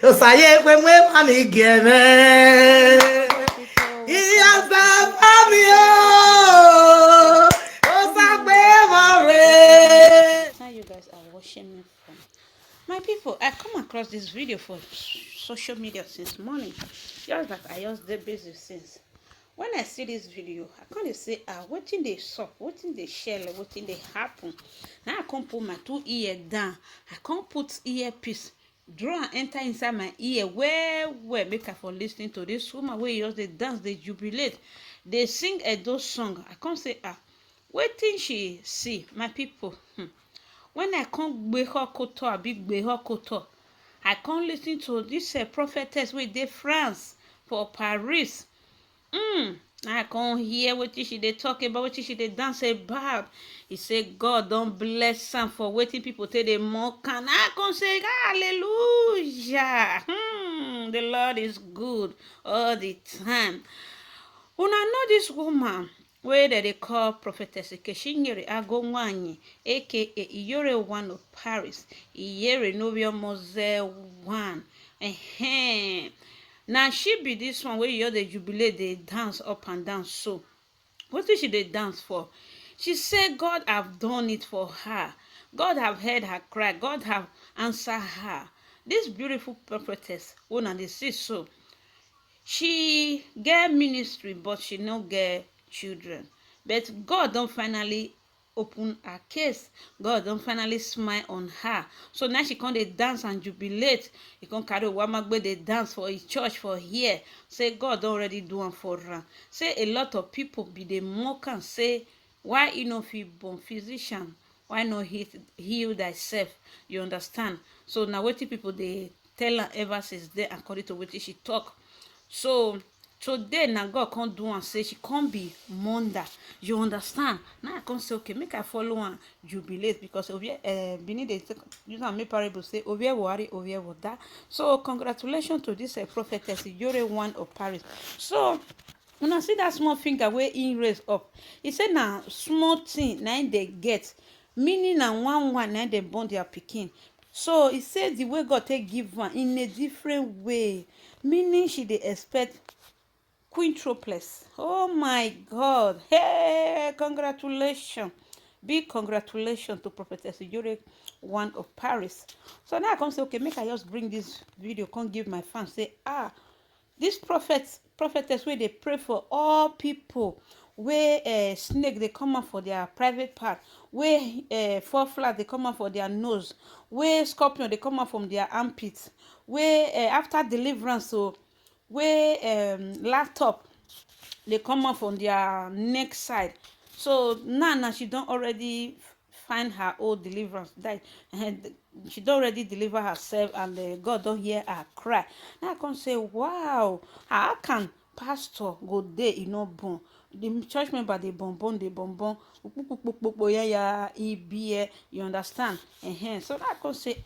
Osaye kwe mwe mani geme. Iya sababio. Osakwe more. Now you guys are watching me from. My people, I come across this video for social media since morning. Just that I just dey busy since. When I see this video, I can't say, wetin dey sup, wetin dey share, wetin dey happen. Now I can't put my 2 ear down. I can't put earpiece, draw and enter inside my ear well, make I for listening to this woman wey just dey dance, dey jubilate, dey sing Edo song. I can't say, wetin she see, my people. When I can't gbe her koto, I be gbe her koto. I can't listen to this prophetess wey dey France for Paris. I can't hear wetin she dey talk about, wetin she dey dance about. He say God don't bless am for wetin people take dey mock am. I can't say hallelujah. The Lord is good all the time. Una know this woman wey dem dey call prophetess Ikeshinyere Agonwanyi, aka Iyore One of Paris, Iyere Nobiomose One. Now she be this one wey you dey jubilate, dey dance up and down. So what did she dey dance for? She said God have done it for her. God have heard her cry. God have answered her. This beautiful prophetess, una dey see so, she get ministry but she no get children. But God don finally open her case. God don finally smile on her. So now she come dey dance and jubilate. He come carry Owamagbe dey dance for his church for here. Say God don already do am for her. Say a lot of people be dey mock am, say why he no fit born? Physician, why no heal thyself? You understand? So now wetin people dey tell her ever since then according to wetin she talk. So today now God can't do and say she can't be monder. You understand? Now I can't say okay, make I follow and jubilate because Benin they use and make parable say Ovie worry, Ovie water. So congratulations to this prophetess Iyore One of Paris. So when I see that small finger where he raise up, he said now small thing now they get, meaning now one now they born their pikin. So he said the way God take give one in a different way, meaning she dey expect quintuplets. Oh my God! Hey, congratulations! Big congratulations to prophetess Iyore One of Paris. So now I come say okay, make I just bring this video, come give my fans say this prophetess wey dey pray for all people wey snake dey come out for their private part, wey fall flat dey come out for their nose, wey scorpion dey come out from their armpits, wey after deliverance wey laptop dey come out from their neck side. So now she don already find her own deliverance. That she don already deliver herself and God don hear her cry. Now I come say wow, how can pastor go dey e no born? The church member dey born yeah you understand? So now I come say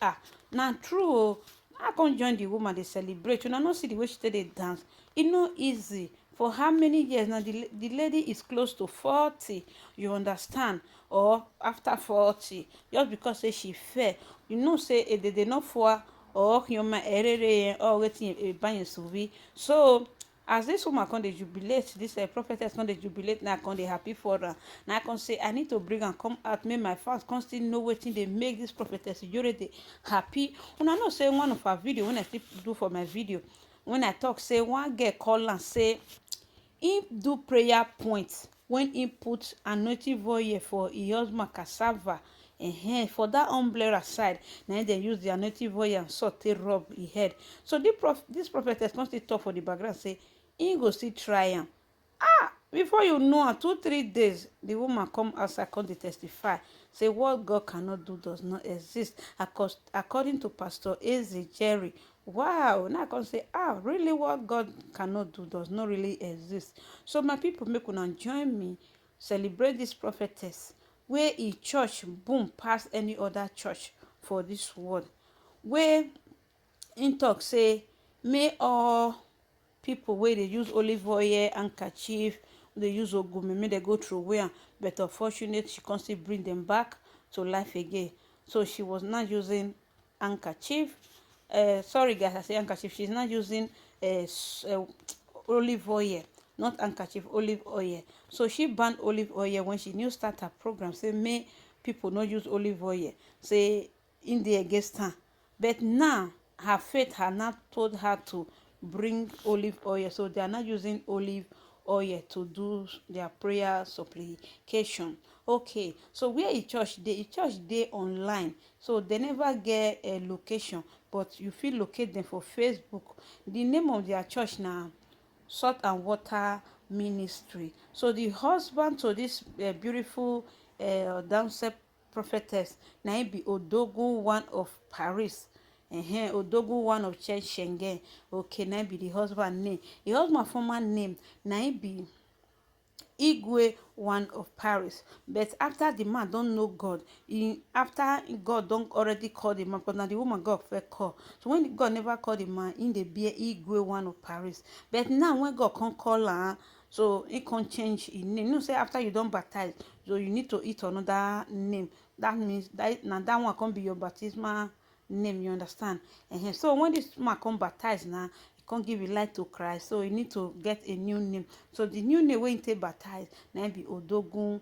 now true o. I come join the woman dey celebrate. Una no see the way she take dey dance. E no easy. For how many years now? The lady is close to 40. You understand? Or after 40, just because say she fair, you know say they not for or yoma erere or wetin e buy suvi. So as this woman come dey jubilate, this prophetess come dey jubilate, now come dey happy for her. Now I come say I need to bring and come out, make my fans come still know wetin dey make this prophetess Iyore dey happy. Una know say one of her video when I still do for my video, when I talk say one girl call and say he do prayer point when he put anointing oil for his husband cassava. For that umbrella side, now they use the anointing oil and salt to rub his head. So this prophetess come still talk for the background say he go still try am. Before you know, 2-3 days, the woman come outside, come to testify. Say what God cannot do does not exist. According to Pastor Eze Jerry. Wow, now I can say, really what God cannot do does not really exist. So my people, make una join me celebrate this prophetess where a church boom past any other church for this world. Where in talk say, may all people where they use olive oil, handkerchief, they use ogume, may they go through where, but unfortunately she can't still bring them back to life again. So she was not using handkerchief, sorry guys, I say handkerchief. She's not using olive oil, not handkerchief, olive oil. So she banned olive oil when she new start her program. Say may people not use olive oil. Say in the against her. But now her faith had not told her to bring olive oil. So they are not using olive oil to do their prayer supplication. Okay, so where a church dey? A church dey online, so they never get a location, but you fit locate them for Facebook. The name of their church na Salt and Water Ministry. So the husband to this beautiful downstep prophetess na him be Odogun one of Paris. Odogun one of Church Schengen. Okay, na him be the husband name. The husband former name na him be Igwe one of Paris. But after the man don't know God, after God don't already call the man, but now the woman God first call. So when God never called the man, in the beer Igwe one of Paris. But now when God can't call her, so he can't change his name. You know, say after you don't baptize, so you need to eat another name. That means that now that one can be your baptismal name, you understand? So when this man come baptize now, he can't give his life to Christ, so he need to get a new name. So the new name wey he take baptize na be Odogun,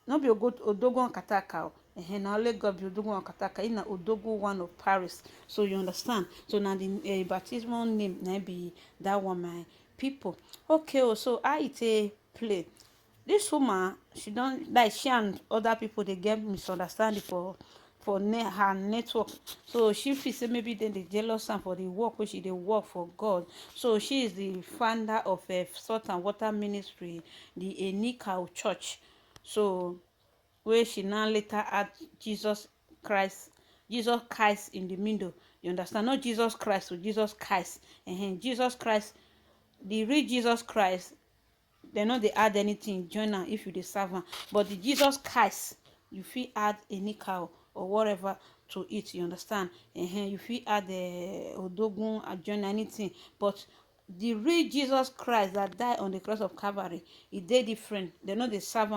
no be Odogun Akataka. Na only God be Odogun Akataka. He na Odogun one of Paris. So you understand? So now the baptismal name na be that one, my people. Okay, so how it a play? This woman, she don't like, she and other people they get misunderstanding for her network. So she feel say maybe then they jealous am for the work which she dey work for God. So she is the founder of a Salt and Water Ministry, the Enikau Church. So where she now later add Christ Jesus Christ in the middle. You understand? Not Jesus Christ, so Jesus Christ. Jesus Christ, the real Jesus Christ, they no dey add anything join am if you dey serve am, but the Jesus Christ you fit add any cow or whatever to it, you understand? You fit add odogun join anything, but the real Jesus Christ that died on the cross of Calvary, e dey different. They no dey serve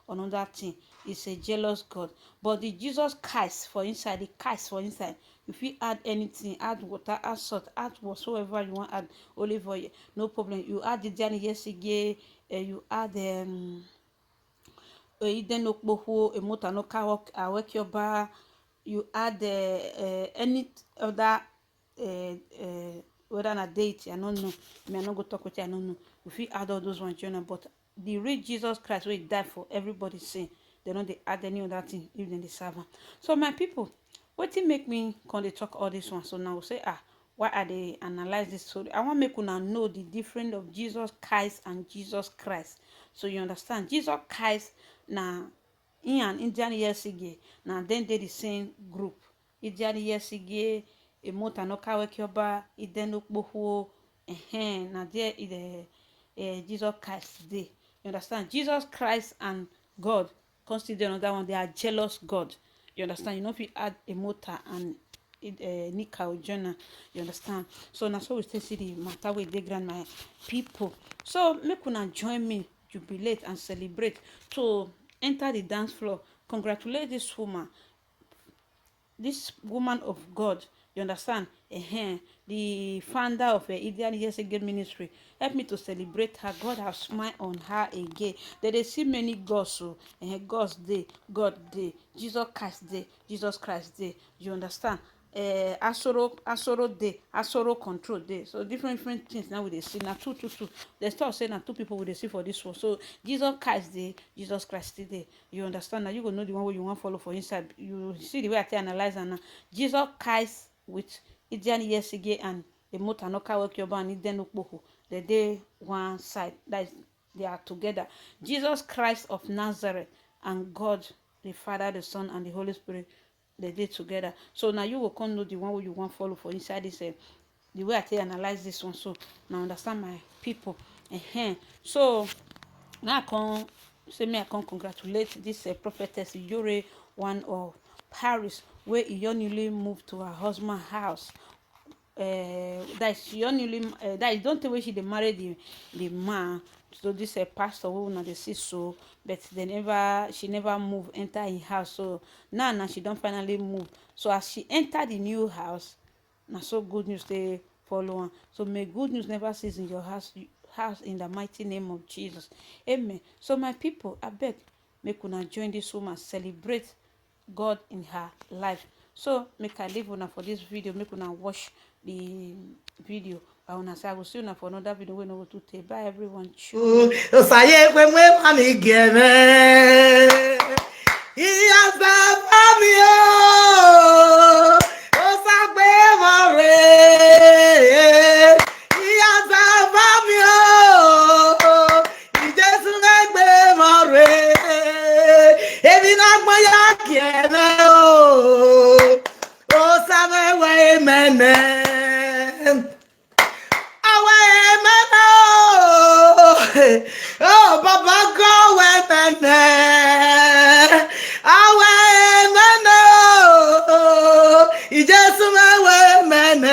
another thing. It's a jealous God. But the Jesus Christ for inside, the Christ for inside, if you add anything, add water, add salt, add whatsoever you want, add olive oil, no problem. You add the Diani Yesige, you add Iden Okpoho, Emota no Kawok, Awekyoba, you add any other whether na date, I don't know. Me, I no go talk with you, I don't know. If you add all those ones, you know, but the real Jesus Christ will die for everybody's sin. They don't they add any other thing if they serve am. So my people, wetin make me come dey talk all this one? So now we say, why are they analyze this? So I want make una know the difference of Jesus Christ and Jesus Christ. So you understand, Jesus Christ na he and Indian Yesige, now then they the same group. Indian Yesige, Emota no Kawekyoba, Iden Okpoho, na there Jesus Christ dey. You understand? Jesus Christ and God consider another one. They are jealous God. You understand? You know if you add Emota and Nika or Jonah, you understand? So now so we still see the matter with the grand my people. So make una join me, jubilate and celebrate to enter the dance floor. Congratulate this woman of God. You understand? The founder of Indian Yesege Ministry. Help me to celebrate her. God has smiled on her again. They see many gods, so God's day, God day, Jesus Christ day, Jesus Christ day. You understand? Asoro day, Asoro control day. So different things now we dey see. Now two. They start saying that two people we dey see for this one. So Jesus Christ day, Jesus Christ day. You understand? Now you go know the one where you want follow for inside. You see the way I analyze and now Jesus Christ with Idiani Yesige and Emota no Kawekyoba and Iden Okpoho. They dey one side. That is, they are together. Jesus Christ of Nazareth and God, the Father, the Son, and the Holy Spirit, they did together. So now you will come know the one where you want follow for inside this the way I analyze this one. So now understand my people. So now I can say me I can congratulate this prophetess Yore one of Paris, where he newly moved to her husband's house. That she newly that don't tell where she dey marry the man. So this pastor wey una dey see so, but she never move enter in house. So now she don't finally move. So as she enter the new house, Now, so good news they follow on. So may good news never cease in your house in the mighty name of Jesus. Amen. So my people, I beg, make una join this woman, celebrate God in her life. So make I leave una for this video, make una watch the video. I wanna say I will see you for another video when I go to take. Bye everyone. Osaye kwemwe panigeme. Iyasa famio. Osagbe more. Iyasa famio. Ijesu ngbe more. Ebi na gboya kiene o. Osame we mene. Oh, Baba, go with me. Away, man, you just away, man.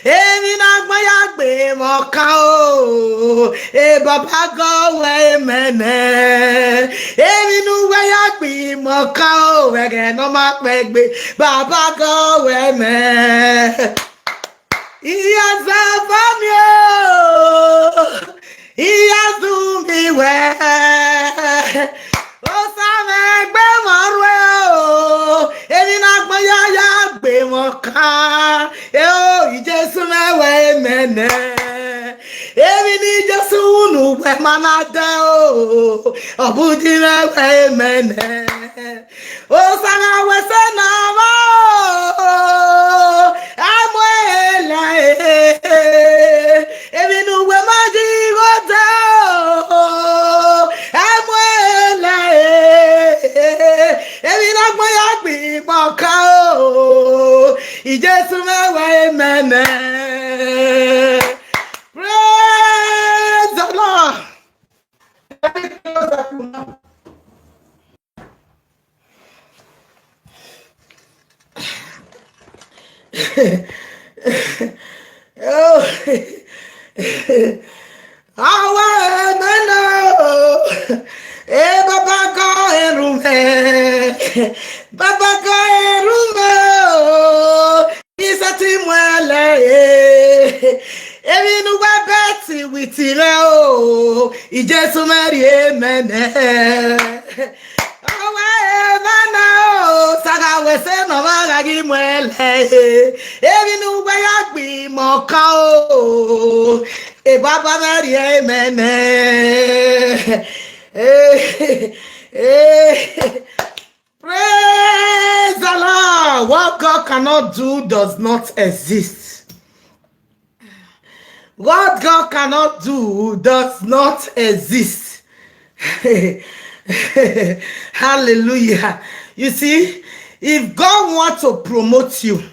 Any not my agbe, Mokao. Eh, Baba, go away, man. Any new way, agbe, Mokao. Again, no, my baby. Baba, go away, man. Yes, Famio. Iyazumiwe, osame gbe morwe o, eni na gboya ya gbe moka, o Ijesu mewe mene, emi ni Jesu unu we manade o, obudi mewe mene, osana wese na mo, amwela emi nu we maji. Ijesu mewe mene. Praise the Lord. Oh. Awa mene. Baba go erume. Baba go erume. Timwele, ebi nu wa beti witire o, Ijesu meri emene. Awa emene o, saga wese no magagi mwele. Ebi nu wa yagbi moka o, e baba meri emene. Praise the Lord. What God cannot do does not exist. What God cannot do does not exist. Hallelujah. You see, if God wants to promote you,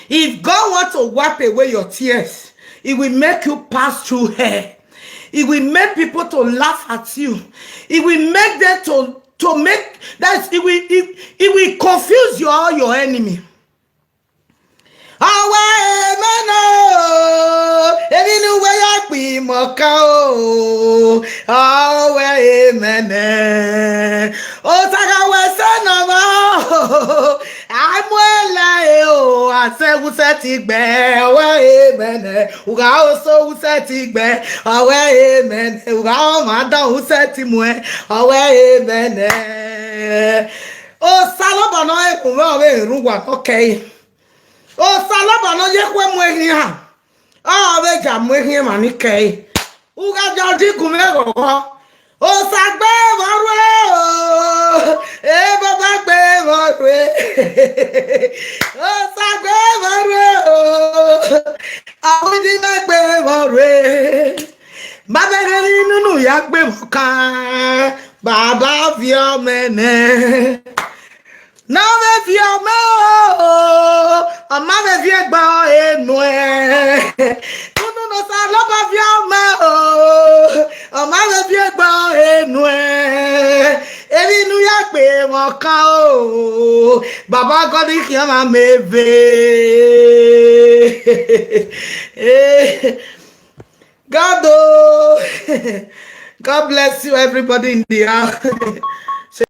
if God wants to wipe away your tears, He will make you pass through hell. It will make people to laugh at you. It will make them to make that it will confuse your enemy. Awa emeno, ebi nu we yakpi moka o. Awa emene, o saga we senama. Amwela o, ase useti gbe. Awa emene, uga oso useti gbe. Awa emene, uga o madan useti mwe. Awa emene. O saloba no ekunwe owe irungwa okay. O salaba no ye kwe mwehi ha. Ah be ja mwehi ma ni kei. Uga jodi kume gogo. O sagbe warwe o. E baba gbe warwe. O sagbe warwe o. Awidi na gbe warwe. Babere ni nunu ya gbe moka. Baba fi o mene. Now if you know, a man if you bow in way. No, I love you, a man if you bow in way. Every New York be more cow. Baba got it, Yama maybe. God bless you, everybody in the house.